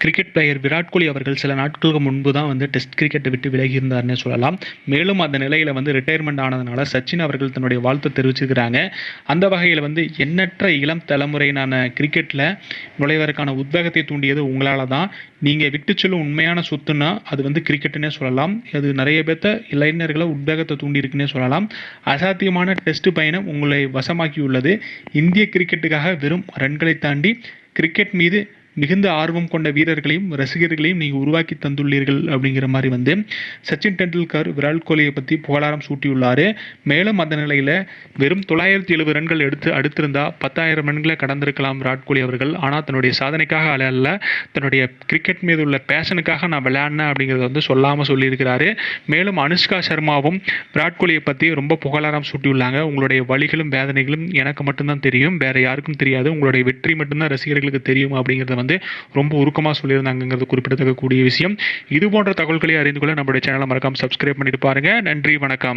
Cricket player Virat Kohli அவர்கள் சில நாட்களுக்கு முன்பு தான் வந்து டெஸ்ட் கிரிக்கெட்டை விட்டு விலகி இருந்தார்னு சொல்லலாம். மேலும் அந்த நிலையில் வந்து ரிட்டையர்மெண்ட் ஆனதுனால சச்சின் அவர்கள் தன்னுடைய வாழ்த்தை தெரிவிச்சிருக்கிறாங்க. அந்த வகையில் வந்து எண்ணற்ற இளம் தலைமுறையினான கிரிக்கெட்டில் நுழைவதற்கான உத்வேகத்தை தூண்டியது உங்களால் தான். நீங்கள் விட்டு செல்லும் உண்மையான சொத்துன்னா அது வந்து கிரிக்கெட்டுன்னே சொல்லலாம். அது நிறைய பேர்த்த இளைஞர்களை உத்வேகத்தை தூண்டியிருக்குன்னே சொல்லலாம். அசாத்தியமான டெஸ்ட் பயணம் உங்களை வசமாக்கியுள்ளது. இந்திய கிரிக்கெட்டுக்காக வெறும் ரன்களை தாண்டி கிரிக்கெட் மீது மிகுந்த ஆர்வம் கொண்ட வீரர்களையும் ரசிகர்களையும் நீங்கள் உருவாக்கி தந்துள்ளீர்கள் அப்படிங்கிற மாதிரி வந்து சச்சின் டெண்டுல்கர் விராட் கோலியை பற்றி புகழாரம் சூட்டியுள்ளார். மேலும் அந்த நிலையில் வெறும் 970 ரன்கள் அடுத்திருந்தால் 10,000 ரன்களை கடந்திருக்கலாம் விராட் கோலி அவர்கள். ஆனால் தன்னுடைய சாதனைக்காக அல்ல, தன்னுடைய கிரிக்கெட் மீது உள்ள பேஷனுக்காக நான் விளையாடினேன் அப்படிங்கிறத வந்து சொல்லாமல் சொல்லியிருக்கிறாரு. மேலும் அனுஷ்கா சர்மாவும் விராட் கோலியை பற்றி ரொம்ப புகழாரம் சூட்டியுள்ளாங்க. உங்களுடைய வலிகளும் வேதனைகளும் எனக்கு மட்டும்தான் தெரியும், வேற யாருக்கும் தெரியாது. உங்களுடைய வெற்றி மட்டும்தான் ரசிகர்களுக்கு தெரியும் அப்படிங்கிறத வந்து ரொம்ப உருக்கமாக சொல்லியிருந்தாங்கிறது குறிப்பிடத்தக்க கூடிய விஷயம். இது போன்ற தகவல்களை அறிந்து கொள்ள நம்மளுடைய சேனலை மறக்காம சப்ஸ்கிரைப் பண்ணிட்டு பாருங்க. நன்றி, வணக்கம்.